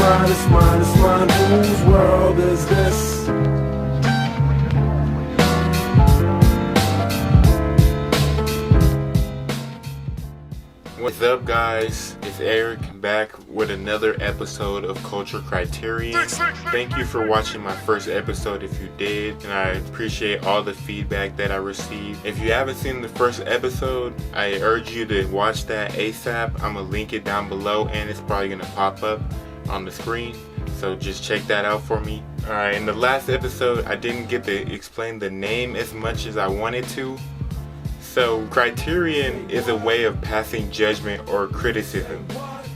it's mine, whose world is this? What's up, guys? It's Eric back with another episode of Culture Criterion. Thank you for watching my first episode if you did, and I appreciate all the feedback that I received. If you haven't seen the first episode, I urge you to watch that ASAP. I'm gonna link it down below and it's probably gonna pop up on the screen, so just check that out for me. Alright, in the last episode I didn't get to explain the name as much as I wanted to. So Criterion is a way of passing judgment or criticism,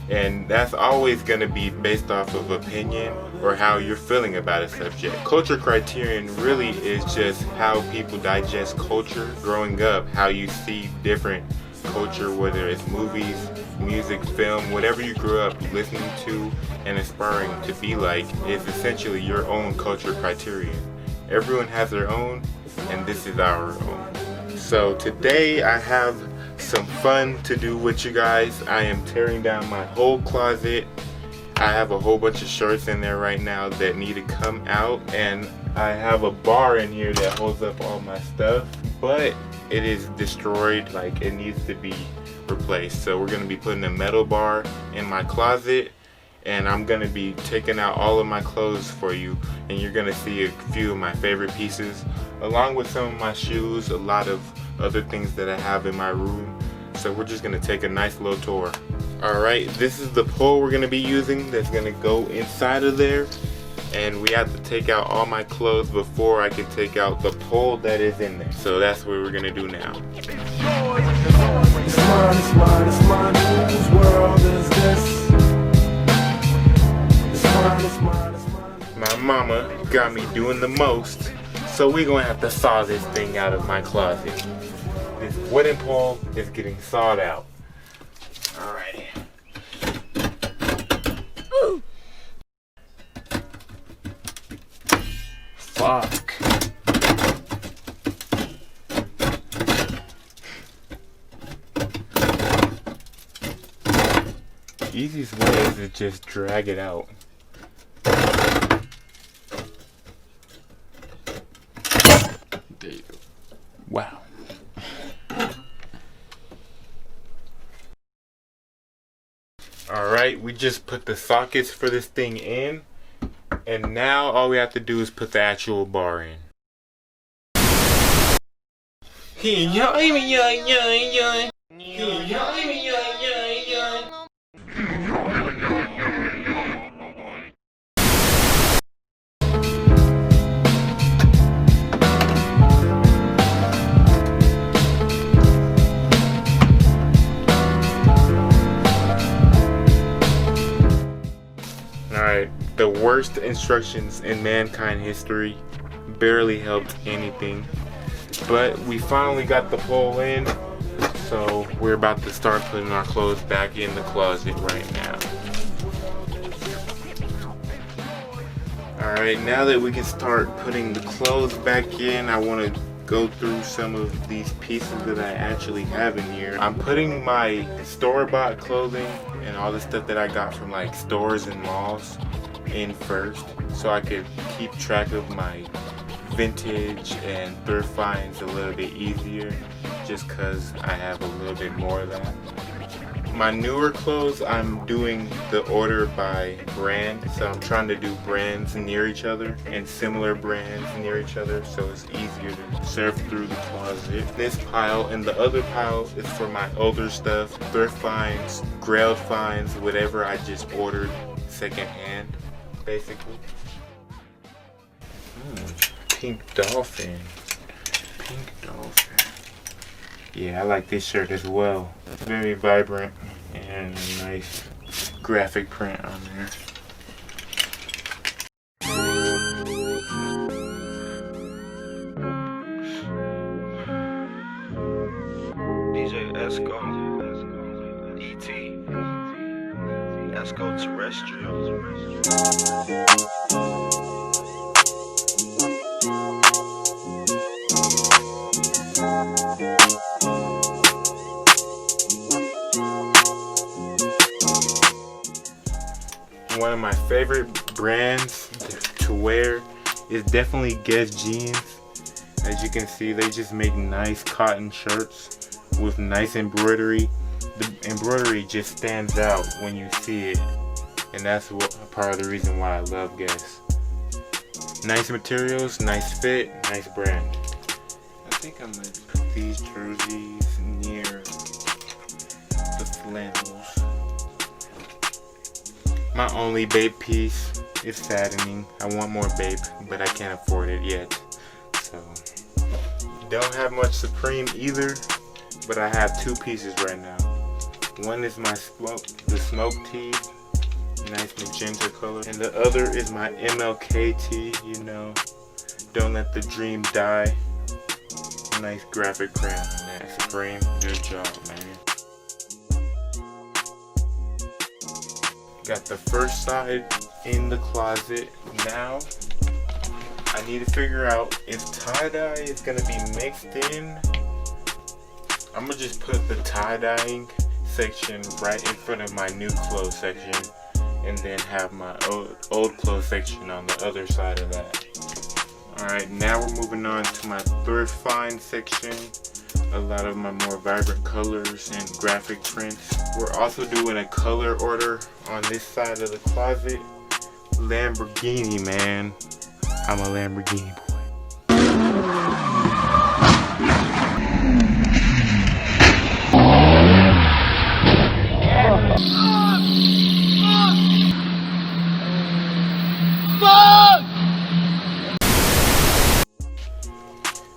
and that's always going to be based off of opinion or how you're feeling about a subject. Culture Criterion really is just how people digest culture growing up, how you see different culture, whether it's movies, music, film, whatever you grew up listening to and aspiring to be like is essentially your own culture criterion. Everyone has their own, and this is our own. So today I have some fun to do with you guys. I am tearing down my whole closet. I have a whole bunch of shirts in there right now that need to come out, and I have a bar in here that holds up all my stuff, but it is destroyed, like it needs to be replaced. So we're going to be putting a metal bar in my closet, and I'm going to be taking out all of my clothes for you, and you're going to see a few of my favorite pieces along with some of my shoes, a lot of other things that I have in my room. So we're just going to take a nice little tour. Alright, this is the pole we're going to be using that's going to go inside of there, and we have to take out all my clothes before I can take out the pole that is in there. So that's what we're going to do now. It's mine, whose world is this? My mama got me doing the most, so we're gonna have to saw this thing out of my closet. This wooden pole is getting sawed out. Alrighty. Ooh. Fuck. Easiest way is to just drag it out. There you go. Wow. Alright, we just put the sockets for this thing in, and now all we have to do is put the actual bar in. Alright, the worst instructions in mankind history barely helped anything, but we finally got the pole in, so we're about to start putting our clothes back in the closet right now. Alright, now that we can start putting the clothes back in, I want to go through some of these pieces that I actually have in here. I'm putting my store-bought clothing and all the stuff that I got from like stores and malls in first, so I could keep track of my vintage and thrift finds a little bit easier, just because I have a little bit more of that. My newer clothes, I'm doing the order by brand, so I'm trying to do brands near each other and similar brands near each other, so it's easier to surf through the closet. This pile and the other pile is for my older stuff, thrift finds, grailed finds, whatever I just ordered secondhand, basically. Pink dolphin. Pink dolphin. Yeah, I like this shirt as well. Very vibrant and a nice graphic print on there. DJ Esco, E.T. Esco Terrestrial. one of my favorite brands to wear is definitely Guess Jeans. As you can see, they just make nice cotton shirts with nice embroidery. The embroidery just stands out when you see it, and that's part of the reason why I love Guess. Nice materials, nice fit, nice brand. I think I'm gonna put these jerseys near the flannels. My only Bape piece is saddening. I want more Bape, but I can't afford it yet. So, don't have much Supreme either, but I have two pieces right now. One is my the smoke tee, nice magenta color, and the other is my MLK tee, you know, don't let the dream die. Nice graphic print on that. Supreme, good job, man. Got the first side in the closet. Now I need to figure out if tie-dye is gonna be mixed in. I'm gonna just put the tie-dyeing section right in front of my new clothes section, and then have my old clothes section on the other side of that. Alright, now we're moving on to my thrift find section. A lot of my more vibrant colors and graphic prints. We're also doing a color order on this side of the closet. Lamborghini, man. I'm a Lamborghini boy.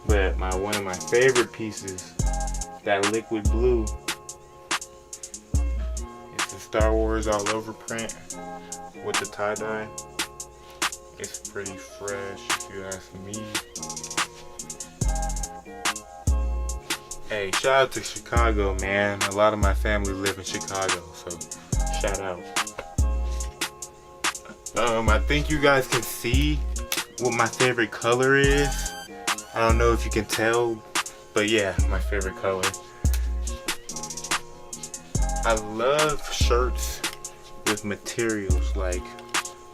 But one of my favorite pieces, that liquid blue. It's the Star Wars all over print with the tie-dye. It's pretty fresh if you ask me. Hey, shout out to Chicago, man. A lot of my family live in Chicago, so shout out. I think you guys can see what my favorite color is. I don't know if you can tell, but yeah, my favorite color. I love shirts with materials. Like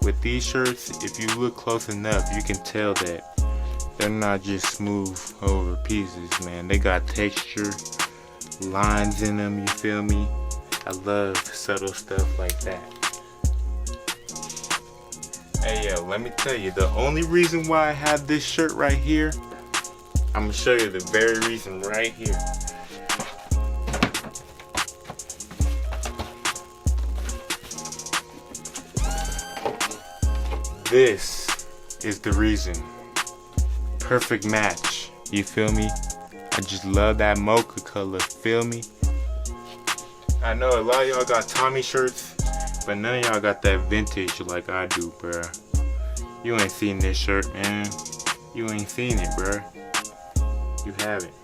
with these shirts, if you look close enough, you can tell that they're not just smooth over pieces, man. They got texture, lines in them, you feel me? I love subtle stuff like that. Hey yo, let me tell you, the only reason why I have this shirt right here, I'm gonna show you the very reason right here. This is the reason. Perfect match, you feel me? I just love that mocha color, feel me? I know a lot of y'all got Tommy shirts, but none of y'all got that vintage like I do, bruh. You ain't seen this shirt, man. You ain't seen it, bruh. You haven't.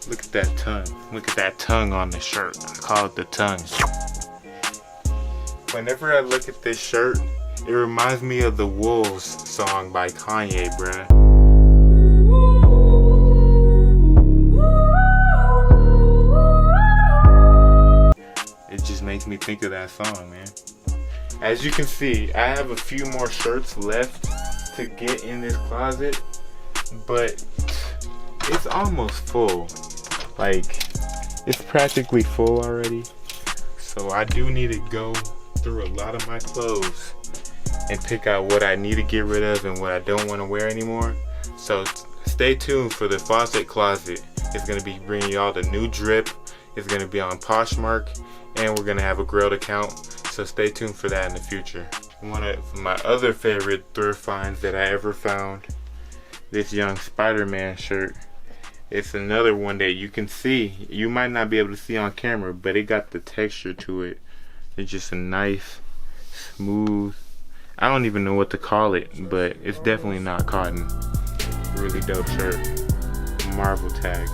Look at that tongue. Look at that tongue on the shirt. I call it the tongue. Whenever I look at this shirt, it reminds me of the Wolves song by Kanye, bruh. It just makes me think of that song, man. As you can see, I have a few more shirts left to get in this closet, but it's almost full. Like, it's practically full already. So I do need to go through a lot of my clothes and pick out what I need to get rid of and what I don't want to wear anymore. So stay tuned for the Faucet Closet. It's going to be bringing y'all the new drip. It's going to be on Poshmark, and we're going to have a Grailed account. So stay tuned for that in the future. One of my other favorite thrift finds that I ever found, this young Spider-Man shirt. It's another one that you can see. You might not be able to see on camera, but it got the texture to it. It's just a nice, smooth, I don't even know what to call it, but it's definitely not cotton. Really dope shirt. Marvel tag.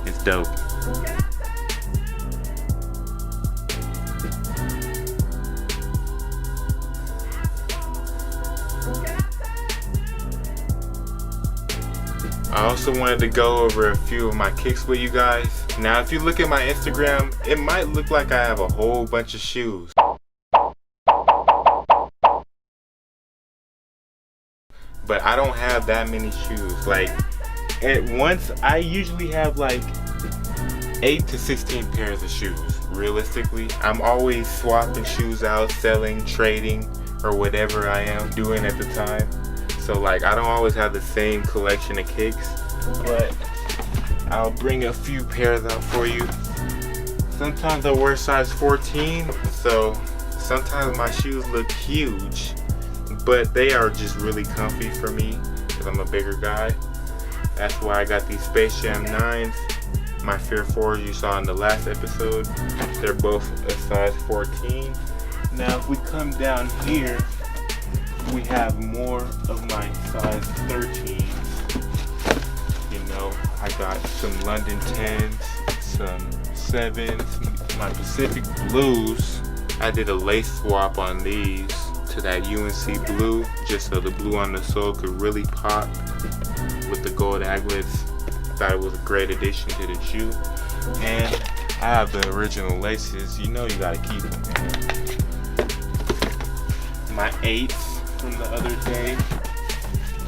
It's dope. I also wanted to go over a few of my kicks with you guys. Now, if you look at my Instagram, it might look like I have a whole bunch of shoes. but I don't have that many shoes. Like at once, I usually have like 8 to 16 pairs of shoes. Realistically, I'm always swapping shoes out, selling, trading, or whatever I am doing at the time. So like I don't always have the same collection of kicks, but I'll bring a few pairs out for you. Sometimes I wear size 14, so sometimes my shoes look huge, but they are just really comfy for me because I'm a bigger guy. That's why I got these Space Jam 9s. My Fear 4s you saw in the last episode, they're both a size 14. Now if we come down here, we have more of my size 13s. You know, I got some London 10s, some 7s, my Pacific Blues. I did a lace swap on these to that UNC blue, just so the blue on the sole could really pop with the gold aglets. Thought it was a great addition to the shoe. And I have the original laces. You know you gotta keep them, man. My 8s from the other day.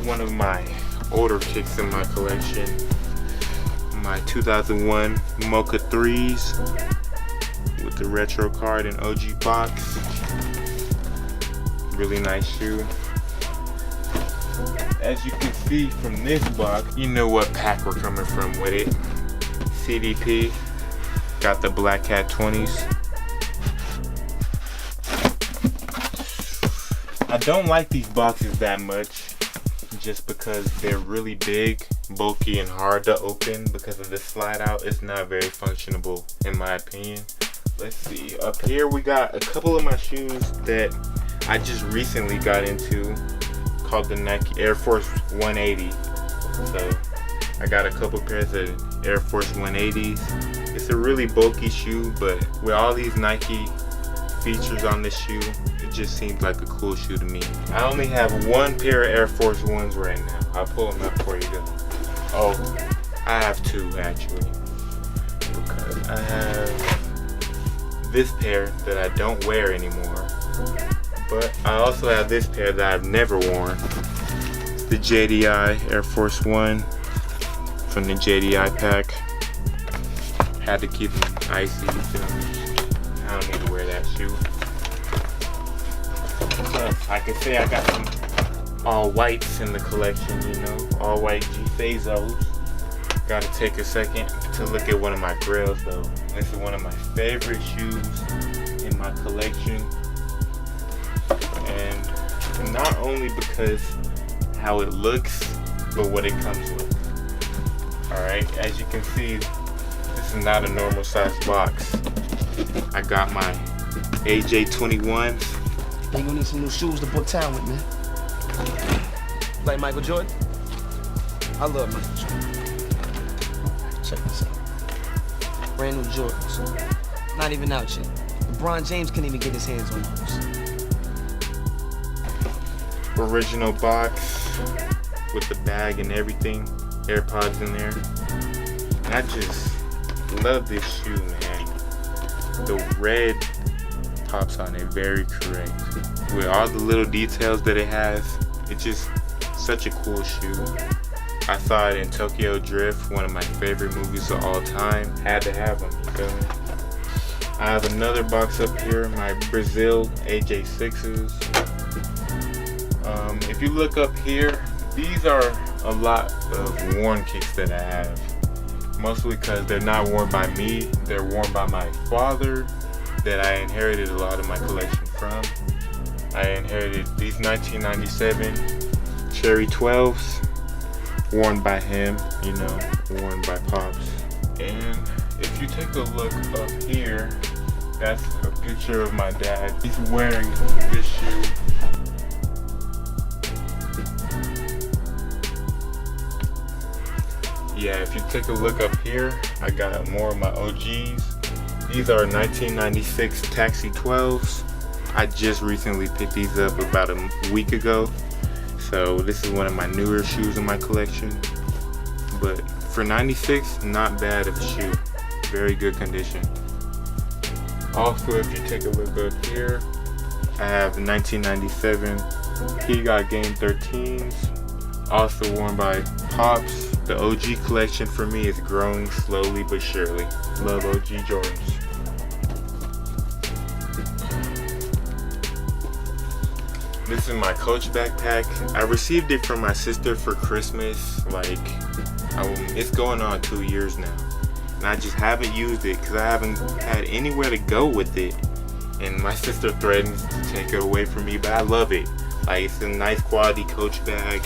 One of my older kicks in my collection. My 2001 Mocha 3s with the retro card and OG box. Really nice shoe. As you can see from this box, you know what pack we're coming from with it. CDP. Got the Black Cat 20s. I don't like these boxes that much just because they're really big, bulky, and hard to open because of the slide out. It's not very functionable in my opinion. Let's see, up here we got a couple of my shoes that I just recently got into, called the Nike Air Force 180. So I got a couple pairs of Air Force 180s. It's a really bulky shoe, but with all these Nike features on this shoe, it just seems like a cool shoe to me. I only have one pair of Air Force Ones right now. I'll pull them up for you guys. Oh, I have two actually, because I have this pair that I don't wear anymore, but I also have this pair that I've never worn. It's the JDI Air Force One from the JDI pack. Had to keep them icy, you feel me? I don't need to wear that shoe. Plus, I can say I got some all whites in the collection, you know, all white G Fazos. Gotta take a second to look at one of my grails though. This is one of my favorite shoes in my collection. And not only because how it looks, but what it comes with. Alright, as you can see, this is not a normal size box. I got my AJ21s. You gonna need some new shoes to book town with, man. Like Michael Jordan? I love Michael Jordan. Check this out. Brand new Jordans. Not even out yet. LeBron James couldn't even get his hands on those. Original box with the bag and everything. AirPods in there. And I just love this shoe, man. The red pops on it very correct. With all the little details that it has, it's just such a cool shoe. I saw it in Tokyo Drift, one of my favorite movies of all time. Had to have them, you feel me? I have another box up here, my Brazil AJ6s. If you look up here, these are a lot of worn kicks that I have. Mostly because they're not worn by me, they're worn by my father that I inherited a lot of my collection from. I inherited these 1997 Cherry 12s, worn by him, you know, worn by Pops. And if you take a look up here, that's a picture of my dad. He's wearing this shoe. Yeah, if you take a look up here, I got more of my OGs. These are 1996 Taxi 12s. I just recently picked these up about a week ago. So this is one of my newer shoes in my collection. But for 96, not bad of a shoe. Very good condition. Also, if you take a look up here, I have 1997 He Got Game 13s. Also worn by Pops. The OG collection for me is growing slowly but surely. Love OG Jordans. This is my Coach backpack. I received it from my sister for Christmas. It's going on 2 years now. And I just haven't used it because I haven't had anywhere to go with it. And my sister threatens to take it away from me, but I love it. It's a nice quality Coach bag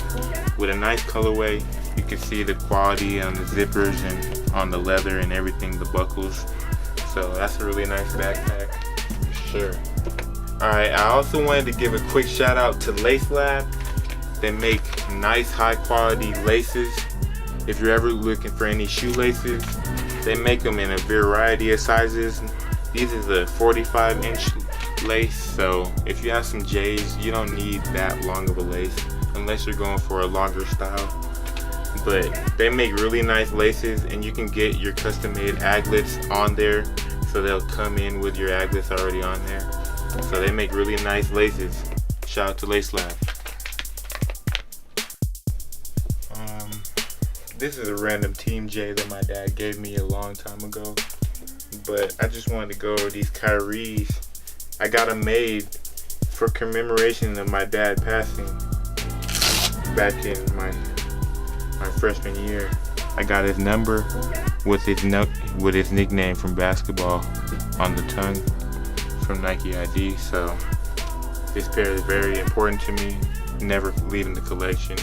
with a nice colorway. You can see the quality on the zippers and on the leather and everything, the buckles. So that's a really nice backpack for sure. Alright, I also wanted to give a quick shout out to Lace Lab. They make nice high quality laces. If you're ever looking for any shoelaces, they make them in a variety of sizes. These is a 45-inch lace, so if you have some J's, you don't need that long of a lace unless you're going for a longer style. But they make really nice laces, and you can get your custom made aglets on there, so they'll come in with your aglets already on there. So they make really nice laces. Shout out to Lace Lab. This is a random Team J that my dad gave me a long time ago, but I just wanted to go over these Kyries. I got them made for commemoration of my dad passing back in my freshman year. I got his number with his nickname from basketball on the tongue from Nike ID. So this pair is very important to me. Never leaving the collection.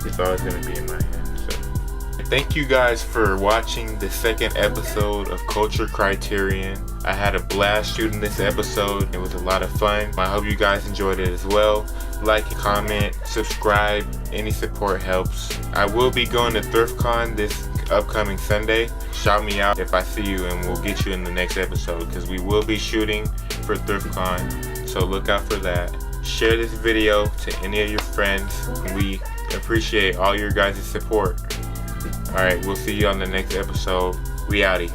It's always going to be in my hand. So thank you guys for watching the second episode of Culture Criterion. I had a blast shooting this episode. It was a lot of fun. I hope you guys enjoyed it as well. Like, comment, subscribe. Any support helps. I will be going to ThriftCon this upcoming Sunday. Shout me out if I see you, and we'll get you in the next episode because we will be shooting for ThriftCon. So look out for that. Share this video to any of your friends. We appreciate all your guys' support. Alright, we'll see you on the next episode. We outie.